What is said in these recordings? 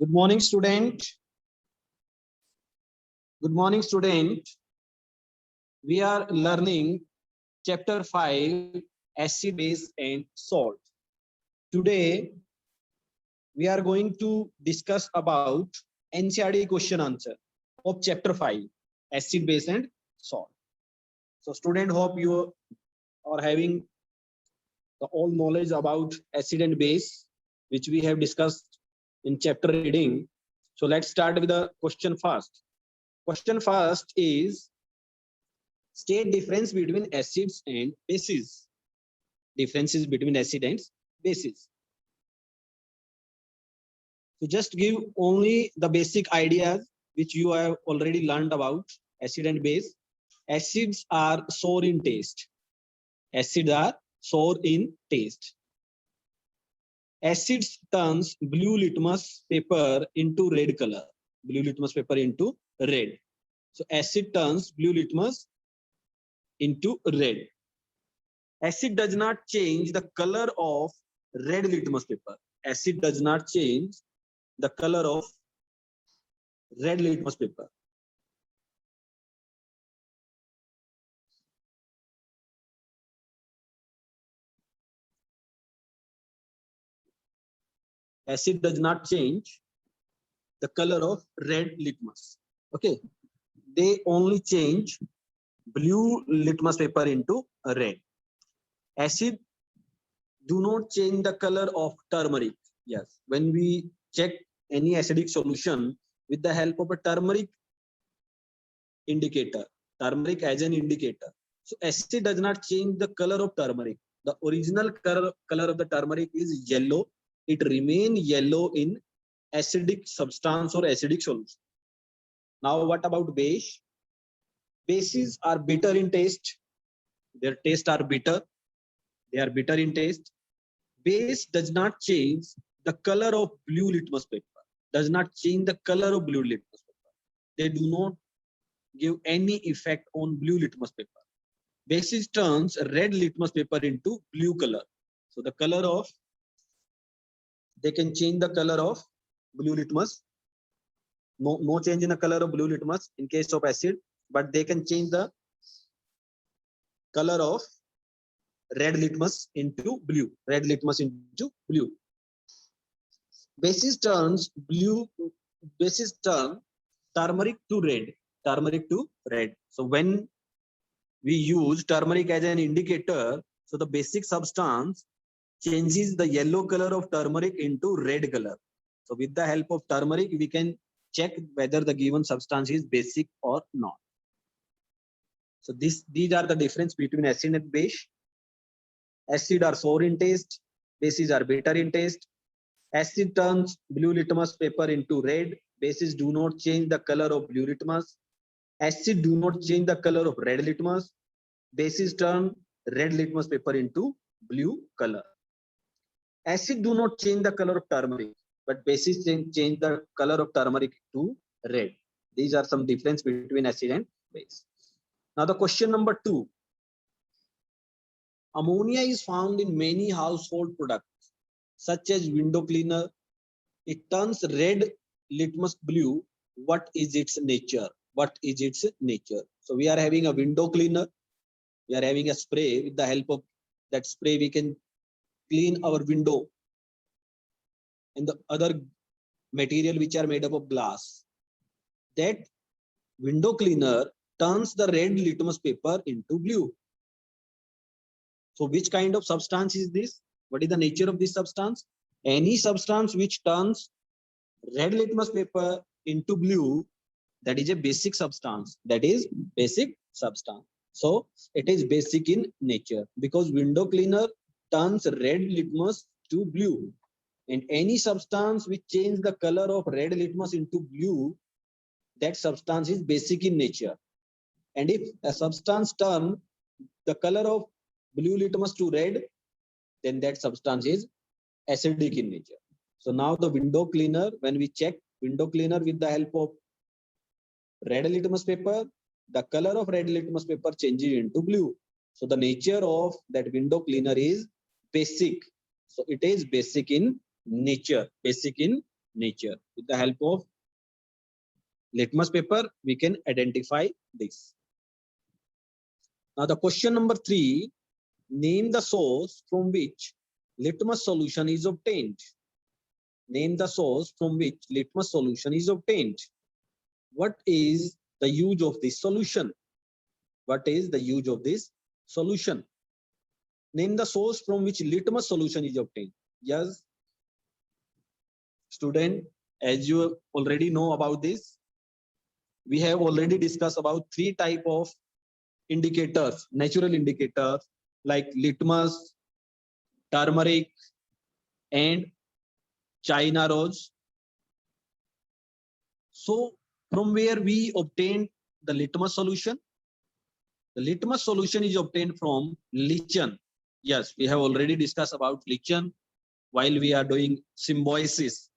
Good morning, student. Good morning, student. We are learning chapter 5, acid, base, and salt. Today, we are going to discuss about NCERT question answer of chapter 5, acid, base, and salt. So, student, hope you are having the all knowledge about acid and base, which we have discussed in chapter reading. So, let's start with the question first. Question first is state difference between acids and bases. Differences between acid and bases. So just give only the basic ideas which you have already learned about acid and base. Acids are sour in taste. Acids are sour in taste. Acids turns blue litmus paper into red color. Blue litmus paper into red. So acid turns blue litmus into red. Acid does not change the color of red litmus paper. Acid does not change the color of red litmus paper. Acid does not change the color of red litmus. Okay, they only change blue litmus paper into red. Acid do not change the color of turmeric. Yes, when we check any acidic solution with the help of a turmeric indicator, turmeric as an indicator. So acid does not change the color of turmeric. The original color of the turmeric is yellow. It remains yellow in acidic substance or acidic solution. Now what about base? Bases are bitter in taste. Their taste are bitter. They are bitter in taste. Base does not change the color of blue litmus paper. Does not change the color of blue litmus paper. They do not give any effect on blue litmus paper. Bases turns red litmus paper into blue color. So the color of, they can change the color of blue litmus. No change in the color of blue litmus in case of acid, but they can change the color of red litmus into blue. Red litmus into blue. Bases turns blue. Bases turn turmeric to red. Turmeric to red. So when we use turmeric as an indicator, so the basic substance changes the yellow color of turmeric into red color. So with the help of turmeric, we can check whether the given substance is basic or not. So these are the difference between acid and base. Acid are sour in taste, bases are bitter in taste. Acid turns blue litmus paper into red. Bases do not change the color of blue litmus. Acid do not change the color of red litmus. Bases turn red litmus paper into blue color. Acid do not change the color of turmeric, but bases change the color of turmeric to red. These are some difference between acid and base. Now the question number 2. Ammonia is found in many household products such as window cleaner. It turns red litmus blue. What is its nature? What is its nature? So we are having a window cleaner. We are having a spray. With the help of that spray, we can clean our window and the other material which are made up of glass. That window cleaner turns the red litmus paper into blue. So which kind of substance is this? What is the nature of this substance? Any substance which turns red litmus paper into blue, that is a basic substance. That is basic substance. So it is basic in nature because window cleaner turns red litmus to blue. And any substance which changes the color of red litmus into blue, that substance is basic in nature. And if a substance turns the color of blue litmus to red, then that substance is acidic in nature. So now the window cleaner, when we check window cleaner with the help of red litmus paper, the color of red litmus paper changes into blue. So the nature of that window cleaner is basic. So it is basic in nature. Basic in nature. With the help of litmus paper, we can identify this. Now the question number 3, name the source from which litmus solution is obtained. Name the source from which litmus solution is obtained. What is the use of this solution? What is the use of this solution? Name the source from which litmus solution is obtained. Yes, student, as you already know about this, we have already discussed about 3 type of indicators, natural indicators like litmus, turmeric, and China rose. So from where we obtained the litmus solution? The litmus solution is obtained from lichen. Yes, we have already discussed about lichen while we are doing symbiosis.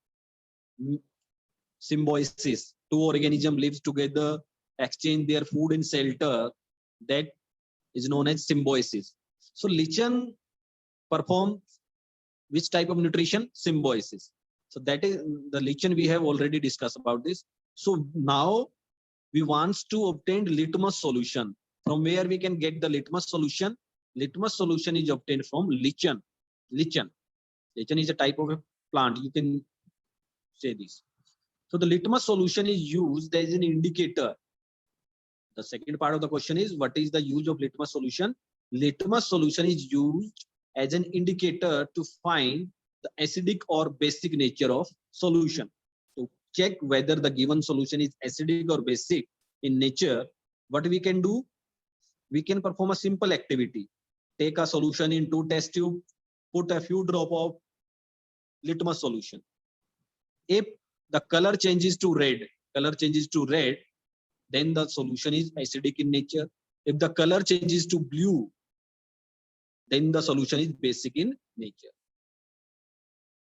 Symbiosis, 2 organisms live together, exchange their food and shelter. That is known as symbiosis. So lichen performs which type of nutrition? Symbiosis. So that is the lichen, we have already discussed about this. So now we want to obtain litmus solution. From where we can get the litmus solution? Litmus solution is obtained from lichen. Lichen is a type of a plant. You can say this. So the litmus solution is used as an indicator. The second part of the question is, what is the use of litmus solution? Litmus solution is used as an indicator to find the acidic or basic nature of solution. To check whether the given solution is acidic or basic in nature, what we can do? We can perform a simple activity. Take a solution into test tube, put a few drops of litmus solution. If the color changes to red, then the solution is acidic in nature. If the color changes to blue, then the solution is basic in nature.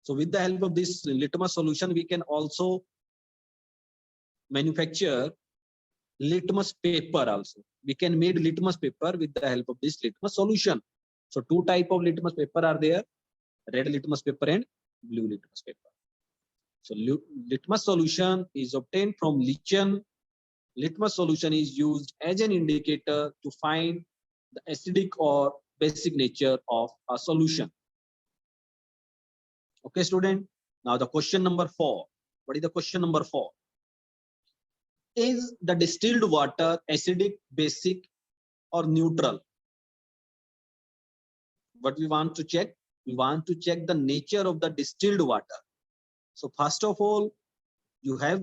So with the help of this litmus solution, we can also manufacture litmus paper also. We can make litmus paper with the help of this litmus solution. So 2 type of litmus paper are there, red litmus paper and blue litmus paper. So litmus solution is obtained from lichen. Litmus solution is used as an indicator to find the acidic or basic nature of a solution. Okay, student. Now the question number 4. What is the question number 4? Is the distilled water acidic, basic, or neutral? What we want to check? We want to check the nature of the distilled water. So first of all, you have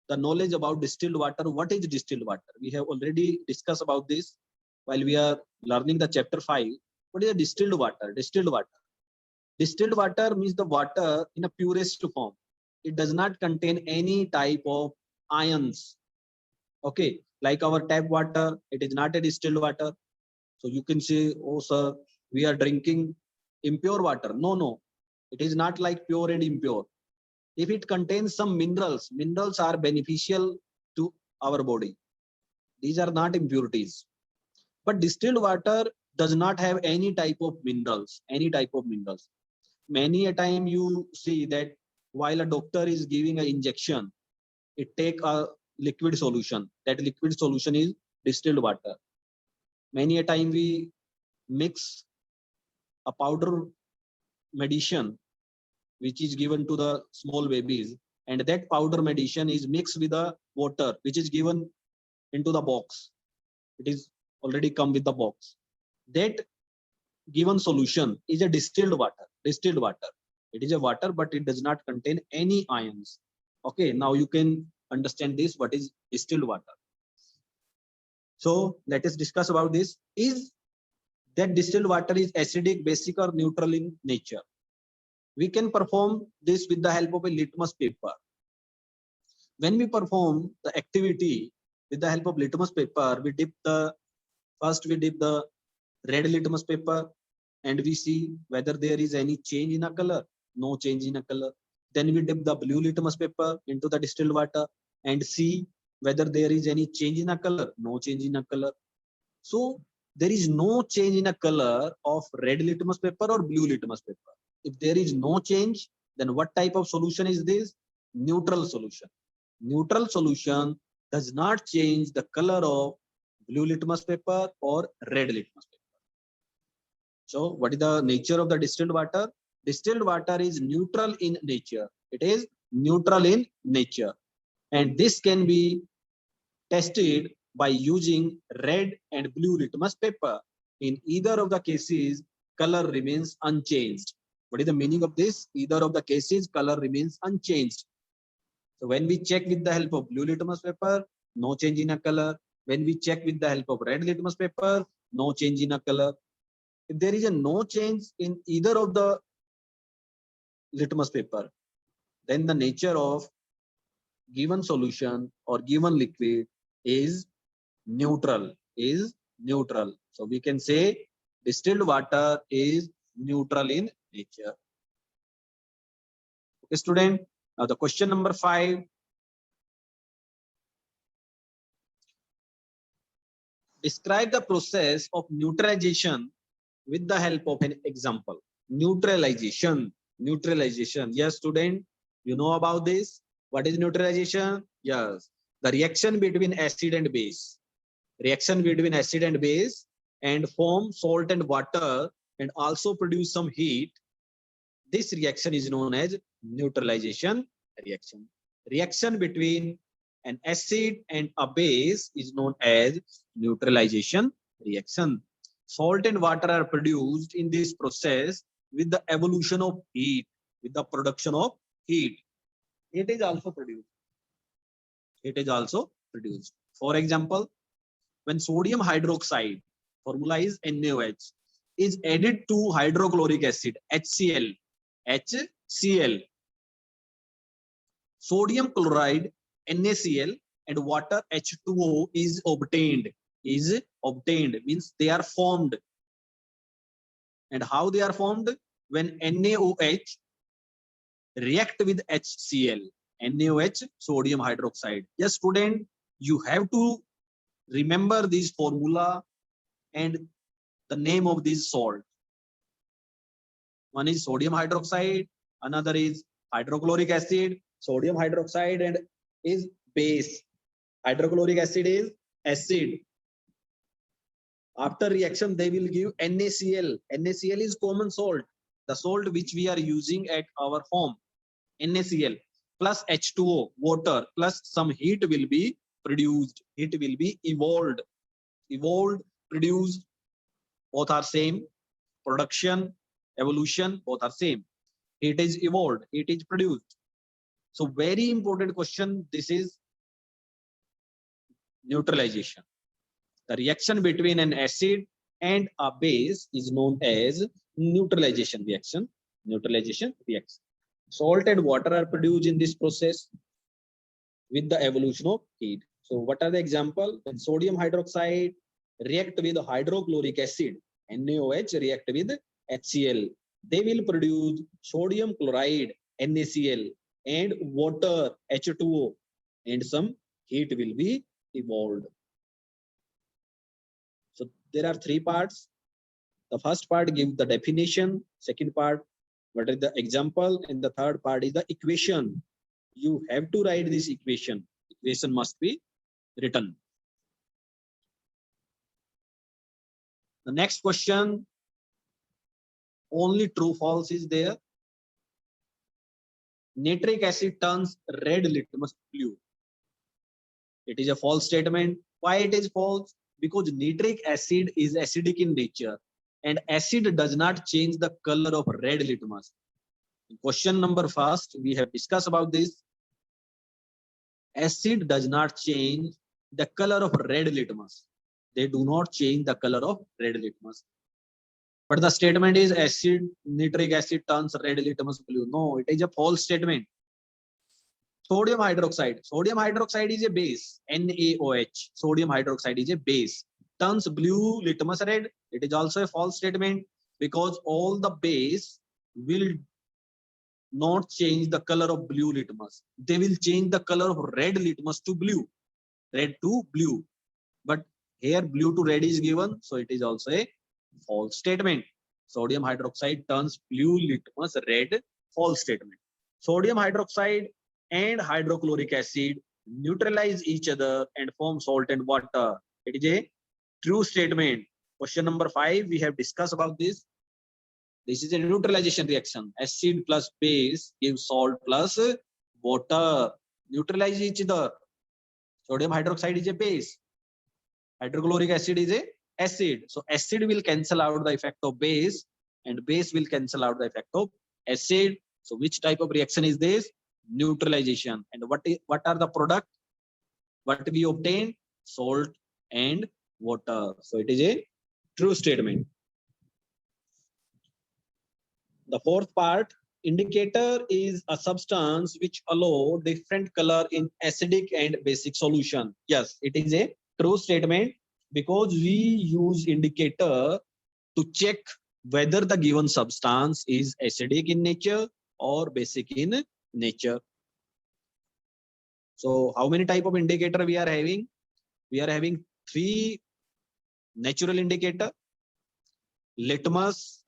the knowledge about distilled water. What is distilled water? We have already discussed about this while we are learning the chapter 5. What is a distilled water? Distilled water means the water in a purest form. It does not contain any type of ions. Okay, like our tap water, it is not a distilled water. So you can say, oh sir, we are drinking impure water. No, it is not like pure and impure. If it contains some minerals, minerals are beneficial to our body. These are not impurities. But distilled water does not have any type of minerals, Many a time you see that while a doctor is giving an injection, it take a liquid solution. That liquid solution is distilled water. Many a time we mix a powder medicine which is given to the small babies, and that powder medicine is mixed with the water which is given into the box. It is already come with the box. That given solution is a distilled water. It is a water, but it does not contain any ions. Okay, now you can understand this, what is distilled water. So let us discuss about this. Is that distilled water is acidic, basic, or neutral in nature? We can perform this with the help of a litmus paper. When we perform the activity with the help of litmus paper, we dip the red litmus paper and we see whether there is any change in a color. No change in a color. Then we dip the blue litmus paper into the distilled water and see whether there is any change in a color. No change in a color. So there is no change in a color of red litmus paper or blue litmus paper. If there is no change, then what type of solution is this? neutral solution. Neutral solution does not change the color of blue litmus paper or red litmus paper. So what is the nature of the distilled water? Distilled water is neutral in nature. It is neutral in nature. And this can be tested by using red and blue litmus paper. In either of the cases, color remains unchanged. What is the meaning of this? Either of the cases, color remains unchanged. So when we check with the help of blue litmus paper, no change in a color. When we check with the help of red litmus paper, no change in a color. If there is a no change in either of the litmus paper, then the nature of given solution or given liquid is neutral. So we can say distilled water is neutral in nature. Okay, student. Now the question number 5. Describe the process of neutralization with the help of an example. Neutralization. Yes, student, you know about this. What is neutralization? Yes, the reaction between acid and base. Reaction between acid and base and form salt and water and also produce some heat. This reaction is known as neutralization reaction. Reaction between an acid and a base is known as neutralization reaction. Salt and water are produced in this process with the evolution of heat, with the production of heat. It is also produced. For example, when sodium hydroxide, formula is NaOH, is added to hydrochloric acid, HCl, sodium chloride, NaCl, and water, H2O, is obtained. Means they are formed. And how they are formed? When NaOH react with HCl, NaOH, sodium hydroxide. Yes, student, you have to remember this formula and the name of this salt. One is sodium hydroxide, another is hydrochloric acid. Sodium hydroxide and is base. Hydrochloric acid is acid. After reaction, they will give NaCl. NaCl is common salt, the salt which we are using at our home. NaCl plus H2O, water, plus some heat will be produced. It will be evolved. Produced, both are same. Production, evolution, both are same. It is evolved, it is produced. So very important question, this is neutralization. The reaction between an acid and a base is known as neutralization reaction. Salt and water are produced in this process with the evolution of heat. So what are the example? When sodium hydroxide react with hydrochloric acid, NaOH react with HCl, they will produce sodium chloride, NaCl, and water, H2O, and some heat will be evolved. So there are 3 parts. The first part gives the definition, second part, what is the example, and the third part is the equation. You have to write this equation. Equation must be written. The next question, only true false is there. Nitric acid turns red litmus blue. It is a false statement. Why it is false? Because nitric acid is acidic in nature and acid does not change the color of red litmus. In question number first, we have discussed about this. Acid does not change the color of red litmus. They do not change the color of red litmus. But the statement is nitric acid turns red litmus blue. No, it is a false statement. Sodium hydroxide is a base, NaOH. Sodium hydroxide is a base. Turns blue litmus red. It is also a false statement because all the base will not change the color of blue litmus. They will change the color of red litmus to blue. Red to blue. But here blue to red is given, so it is also a false statement. Sodium hydroxide turns blue litmus red, false statement. Sodium hydroxide and hydrochloric acid neutralize each other and form salt and water. It is a true statement. Question number 5, we have discussed about this. This is a neutralization reaction. Acid plus base gives salt plus water. Neutralize each other. Sodium hydroxide is a base. Hydrochloric acid is a acid. So acid will cancel out the effect of base and base will cancel out the effect of acid. So which type of reaction is this? Neutralization. And what are the product? What we obtain? Salt and water. So it is a true statement. The fourth part, indicator is a substance which allow different color in acidic and basic solution. Yes, it is a true statement because we use indicator to check whether the given substance is acidic in nature or basic in nature. So how many type of indicator we are having? We are having 3 natural indicator, litmus,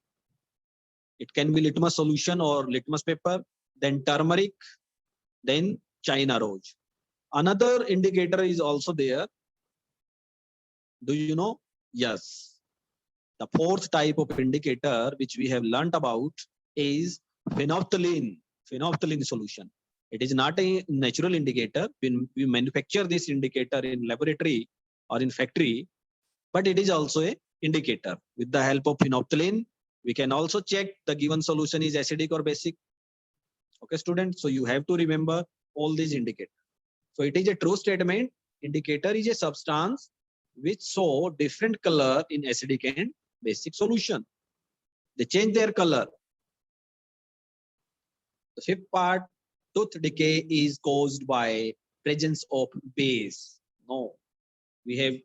it can be litmus solution or litmus paper, then turmeric, then China rose. Another indicator is also there. Do you know? Yes. The fourth type of indicator which we have learnt about is phenolphthalein solution. It is not a natural indicator. We manufacture this indicator in laboratory or in factory, but it is also a indicator. With the help of phenolphthalein, we can also check the given solution is acidic or basic. Okay, students. So you have to remember all these indicators. So it is a true statement. Indicator is a substance which show different color in acidic and basic solution. They change their color. The fifth part, tooth decay is caused by presence of base. No, we have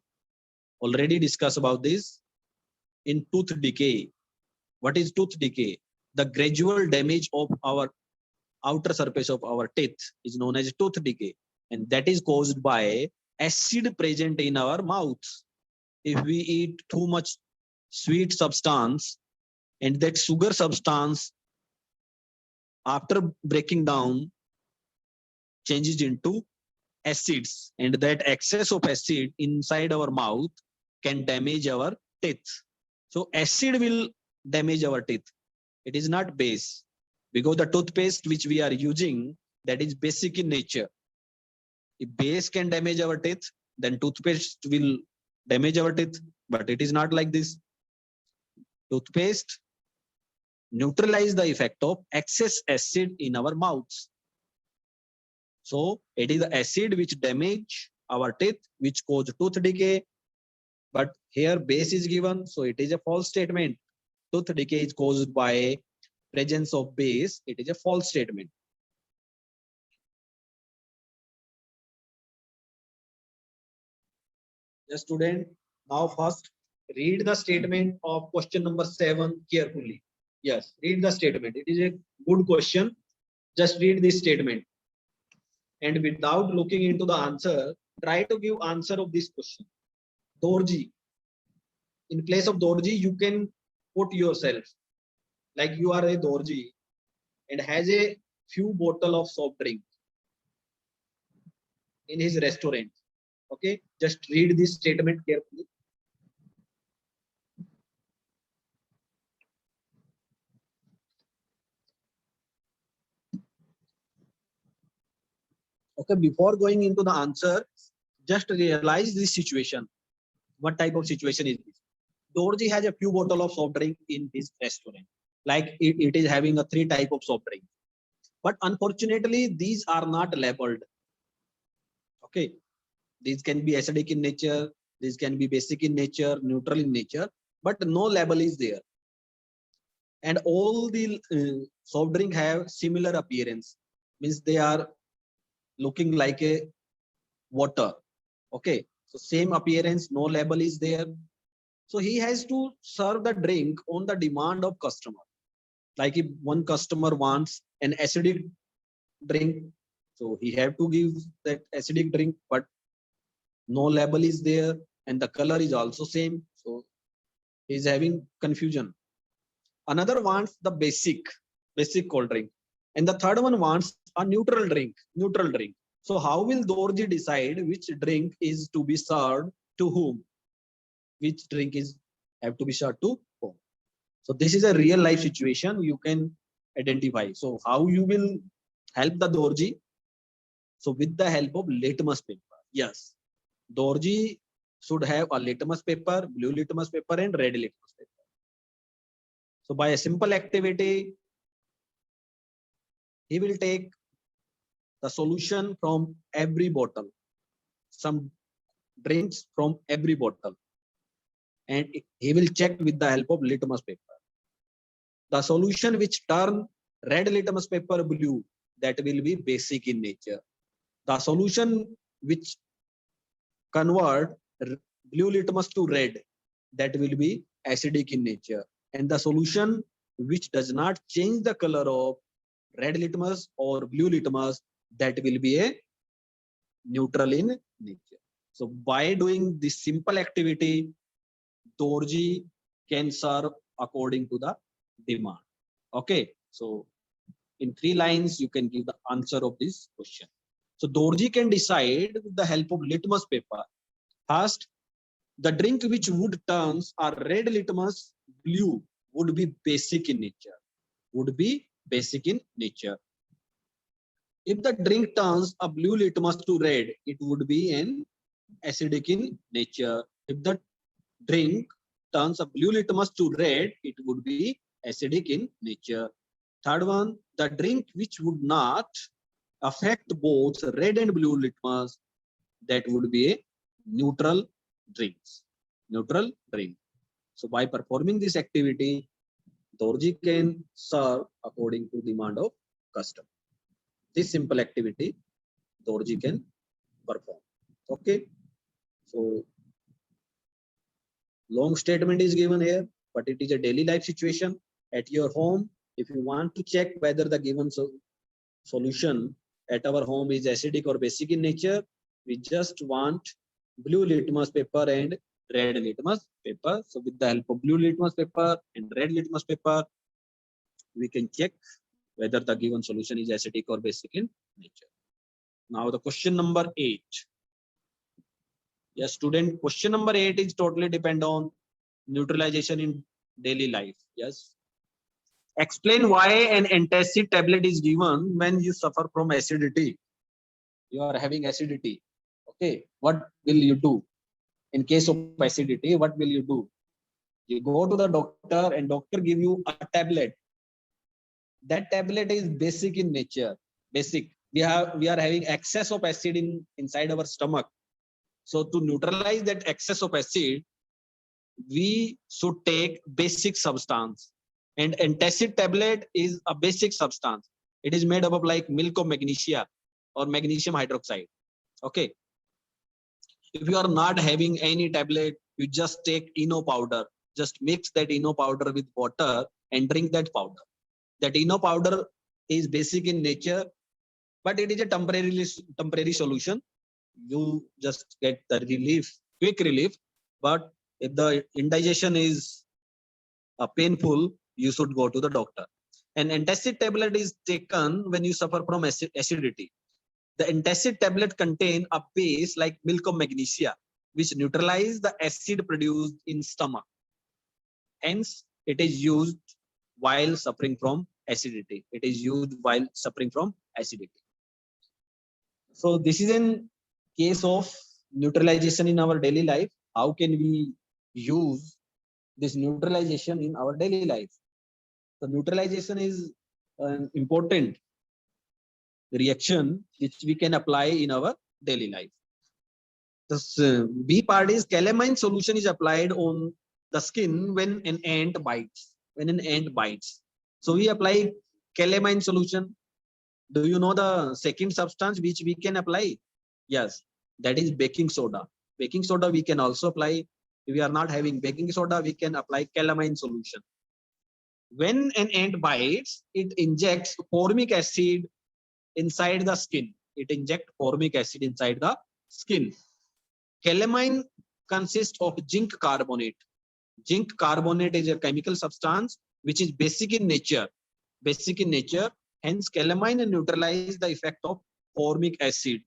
already discussed about this in tooth decay. What is tooth decay? The gradual damage of our outer surface of our teeth is known as tooth decay, and that is caused by acid present in our mouth. If we eat too much sweet substance and that sugar substance after breaking down changes into acids, and that excess of acid inside our mouth can damage our teeth. So acid will damage our teeth. It is not base, because the toothpaste which we are using, that is basic in nature. If base can damage our teeth, then toothpaste will damage our teeth, but it is not like this. Toothpaste neutralize the effect of excess acid in our mouths. So it is the acid which damage our teeth, which cause tooth decay. But here base is given, so it is a false statement. Tooth decay is caused by presence of base. It is a false statement. The student, now first read the statement of question number 7 carefully. Yes, read the statement. It is a good question. Just read this statement. And without looking into the answer, try to give answer of this question. Dorji. In place of Dorji, you can put yourself. Like you are a Dorji and has a few bottle of soft drink in his restaurant. Okay, just read this statement carefully. Okay, before going into the answer, just realize this situation. What type of situation is this? Dorji has a few bottle of soft drink in his restaurant. Like it is having a 3 type of soft drink. But unfortunately, these are not labeled. Okay, these can be acidic in nature, these can be basic in nature, neutral in nature, but no label is there. And all the soft drink have similar appearance, means they are looking like a water. Okay, so same appearance, no label is there. So he has to serve the drink on the demand of customer. Like if one customer wants an acidic drink, so he have to give that acidic drink, but no label is there and the color is also same. So he's having confusion. Another wants the basic cold drink, and the third one wants a neutral drink. Neutral drink. So how will Dorji decide which drink is to be served to whom? Which drink is have to be served to whom? So this is a real life situation you can identify. So how you will help the Dorji? So with the help of litmus paper. Yes, Dorji should have a litmus paper, blue litmus paper and red litmus paper. So by a simple activity, he will take the solution from every bottle, some drinks from every bottle, and he will check with the help of litmus paper. The solution which turn red litmus paper blue, that will be basic in nature. The solution which convert blue litmus to red, that will be acidic in nature. And the solution which does not change the color of red litmus or blue litmus, that will be a neutral in nature. So by doing this simple activity, Dorji can serve according to the demand. Okay, so in 3 lines you can give the answer of this question. So Dorji can decide with the help of litmus paper. First, the drink which would turns a red litmus blue would be basic in nature. Would be basic in nature. If the drink turns a blue litmus to red, it would be an acidic in nature. If the drink turns a blue litmus to red, it would be acidic in nature. Third one, the drink which would not affect both red and blue litmus, that would be a neutral drinks. Neutral drink. So by performing this activity, Dorji can serve according to demand of customer. This simple activity Dorji can perform. Okay. So long statement is given here, but it is a daily life situation at your home. If you want to check whether the given solution at our home is acidic or basic in nature, we just want blue litmus paper and red litmus paper. So with the help of blue litmus paper and red litmus paper, we can check whether the given solution is acidic or basic in nature. Now the question number 8. Yes, student, question number 8 is totally depend on neutralization in daily life. Yes. Explain why an antacid tablet is given when you suffer from acidity. You are having acidity. Okay. What will you do? In case of acidity, what will you do? You go to the doctor and doctor give you a tablet. That tablet is basic in nature. Basic. We are having excess of acid inside our stomach. So to neutralize that excess of acid, we should take basic substance. And antacid tablet is a basic substance. It is made up of like milk of magnesia or magnesium hydroxide. Okay. If you are not having any tablet, you just take ENO powder. Just mix that ENO powder with water and drink that powder. That ENO powder is basic in nature, but it is a temporary solution. You just get the relief, quick relief. But if the indigestion is painful, you should go to the doctor. An antacid tablet is taken when you suffer from acidity. The antacid tablet contain a base like milk of magnesia, which neutralize the acid produced in stomach. Hence, it is used while suffering from acidity. It is used while suffering from acidity. So this is in case of neutralization in our daily life. How can we use this neutralization in our daily life? The neutralization is an important reaction which we can apply in our daily life. The B part is calamine solution is applied on the skin when an ant bites. When an ant bites. So we apply calamine solution. Do you know the second substance which we can apply? Yes, that is baking soda. Baking soda we can also apply. If we are not having baking soda, we can apply calamine solution. When an ant bites, it injects formic acid inside the skin. It injects formic acid inside the skin. Calamine consists of zinc carbonate. Zinc carbonate is a chemical substance which is basic in nature. Basic in nature. Hence, calamine neutralize the effect of formic acid.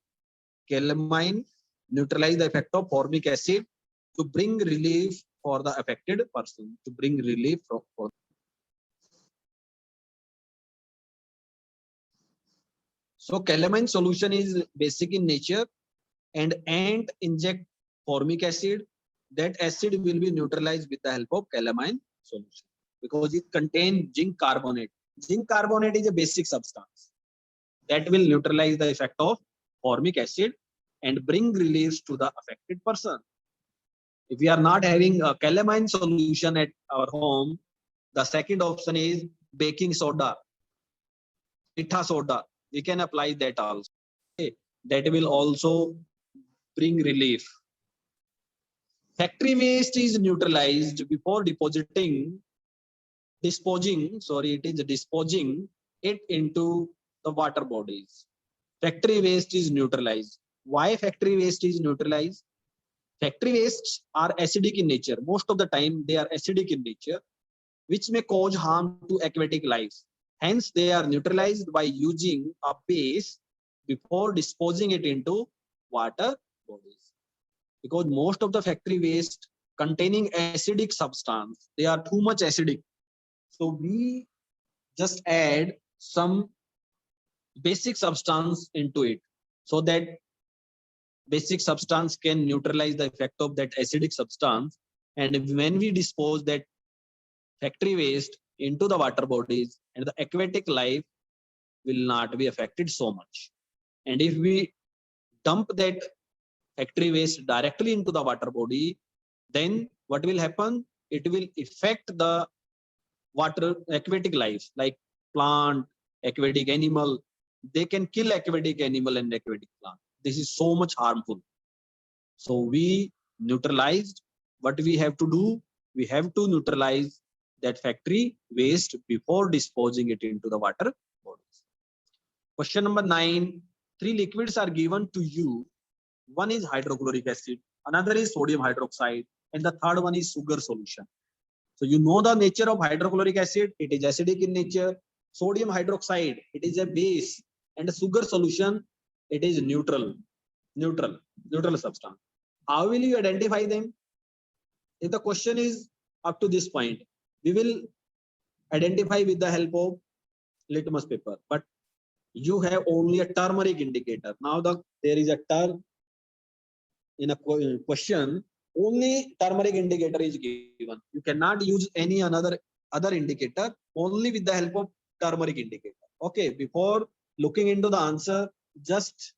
Calamine neutralize the effect of formic acid to bring relief for the affected person. To bring relief for so calamine solution is basic in nature, and ant inject formic acid. That acid will be neutralized with the help of calamine solution because it contains zinc carbonate. Zinc carbonate is a basic substance that will neutralize the effect of formic acid and bring relief to the affected person. If we are not having a calamine solution at our home, the second option is baking soda, mitha soda. We can apply that also. Okay. That will also bring relief. Factory waste is neutralized before disposing it into the water bodies. Factory waste is neutralized. Why factory waste is neutralized? Factory wastes are acidic in nature. Most of the time they are acidic in nature, which may cause harm to aquatic life. Hence, they are neutralized by using a base before disposing it into water bodies. Because most of the factory waste containing acidic substance, they are too much acidic. So we just add some basic substance into it so that basic substance can neutralize the effect of that acidic substance. And when we dispose that factory waste into the water bodies, and the aquatic life will not be affected so much. And if we dump that factory waste directly into the water body, then what will happen? It will affect the water aquatic life like plant, aquatic animal. They can kill aquatic animal and aquatic plant. This is so much harmful. So we neutralized. What we have to do? We have to neutralize that factory waste before disposing it into the water bodies. Question number 9. 3 liquids are given to you. One is hydrochloric acid, another is sodium hydroxide, and the third one is sugar solution. So you know the nature of hydrochloric acid. It is acidic in nature. Sodium hydroxide, it is a base, and a sugar solution, it is neutral substance. How will you identify them? If the question is up to this point, we will identify with the help of litmus paper, but you have only a turmeric indicator. Now there is a term in a question, only turmeric indicator is given. You cannot use any other indicator, only with the help of turmeric indicator. Okay, before looking into the answer, just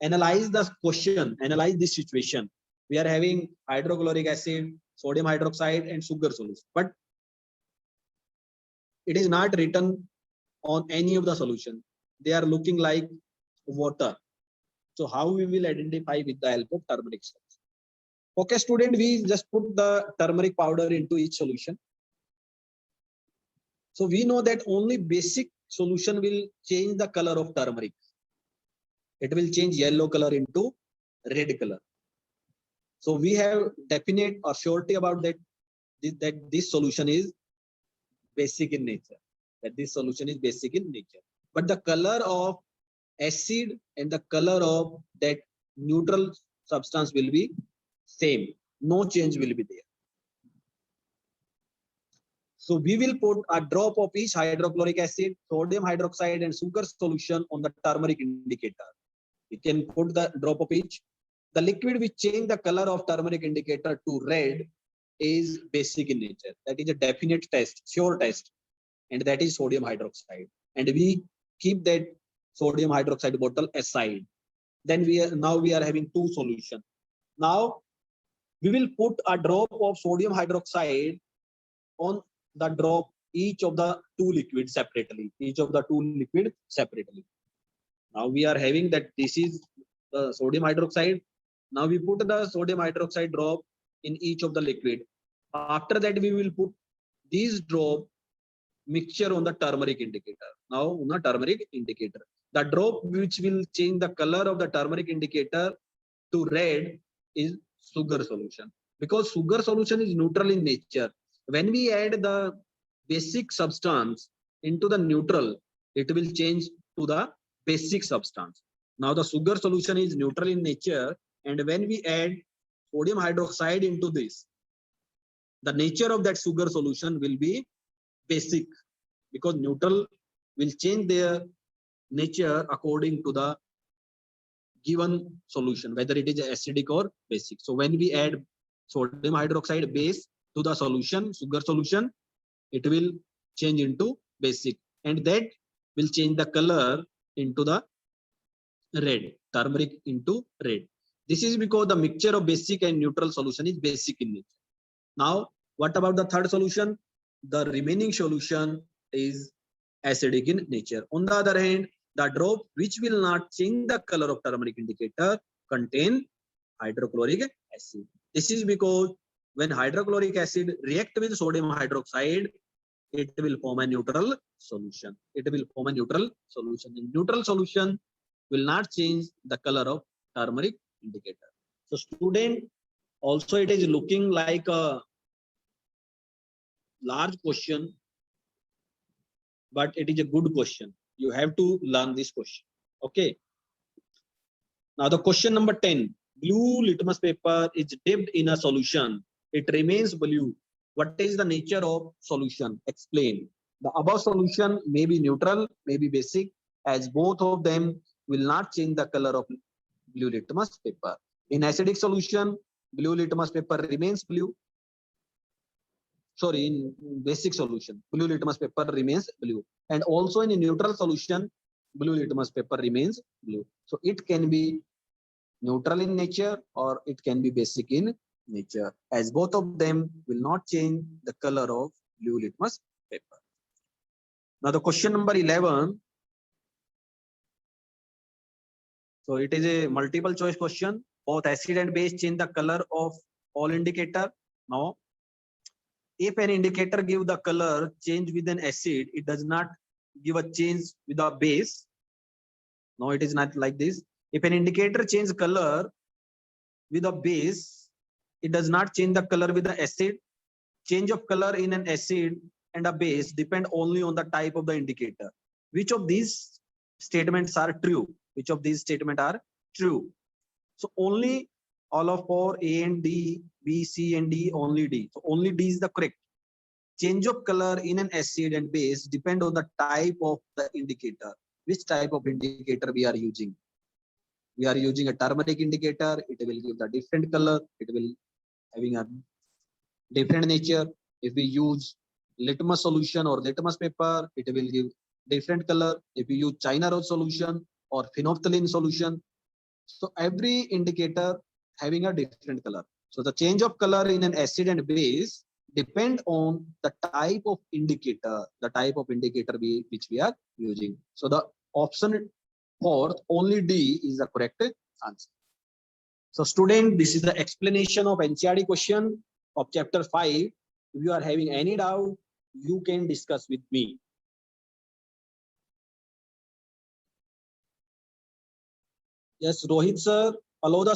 analyze the question, analyze this situation. We are having hydrochloric acid, sodium hydroxide, and sugar solution, but it is not written on any of the solution. They are looking like water. So how we will identify with the help of turmeric solution? Okay, student, we just put the turmeric powder into each solution. So we know that only basic solution will change the color of turmeric. It will change yellow color into red color. So we have definite or surety about that this solution is basic in nature. That this solution is basic in nature. But the color of acid and the color of that neutral substance will be same. No change will be there. So we will put a drop of each hydrochloric acid, sodium hydroxide, and sugar solution on the turmeric indicator. We can put the drop of each. The liquid which change the color of turmeric indicator to red is basic in nature. That is a definite test, sure test, and that is sodium hydroxide. And we keep that sodium hydroxide bottle aside. Then now we are having two solutions. Now we will put a drop of sodium hydroxide on the drop each of the two liquids separately. Now we are having that this is the sodium hydroxide. Now we put the sodium hydroxide drop in each of the liquid. After that, we will put these drop mixture on the turmeric indicator. Now on the turmeric indicator, the drop which will change the color of the turmeric indicator to red is sugar solution, because sugar solution is neutral in nature. When we add the basic substance into the neutral, it will change to the basic substance. Now the sugar solution is neutral in nature, and when we add sodium hydroxide into this, the nature of that sugar solution will be basic, because neutral will change their nature according to the given solution, whether it is acidic or basic. So when we add sodium hydroxide base to the solution, sugar solution, it will change into basic, and that will change the color into the red, turmeric into red. This is because the mixture of basic and neutral solution is basic in nature. Now, what about the third solution? The remaining solution is acidic in nature. On the other hand, the drop which will not change the color of turmeric indicator contain hydrochloric acid. This is because when hydrochloric acid react with sodium hydroxide, it will form a neutral solution. It will form a neutral solution. In neutral solution will not change the color of turmeric indicator. So student, also it is looking like a large question, but it is a good question. You have to learn this question. Okay. Now the question number 10. Blue litmus paper is dipped in a solution. It remains blue. What is the nature of solution? Explain. The above solution may be neutral, may be basic, as both of them will not change the color of blue litmus paper. In acidic solution, blue litmus paper remains blue. Sorry, in basic solution, blue litmus paper remains blue. And also in a neutral solution, blue litmus paper remains blue. So it can be neutral in nature or it can be basic in nature, as both of them will not change the color of blue litmus paper. Now the question number 11. So it is a multiple choice question. Both acid and base change the color of all indicator. Now, if an indicator give the color change with an acid, it does not give a change with a base. No, it is not like this. If an indicator change color with a base, it does not change the color with the acid. Change of color in an acid and a base depend only on the type of the indicator. Which of these statements are true? Which of these statements are true? So only all of 4, A and D, B, C and D, only D. So only D is the correct. Change of color in an acid and base depend on the type of the indicator. Which type of indicator we are using? We are using a turmeric indicator. It will give the different color. It will having a different nature. If we use litmus solution or litmus paper, it will give different color. If we use China rose solution or phenolphthalein solution, so every indicator having a different color. So the change of color in an acid and base depend on the type of indicator, which we are using. So the option 4, only D is the correct answer. So student, this is the explanation of NCERT question of chapter 5. If you are having any doubt, you can discuss with me. Yes, Rohit sir, allow the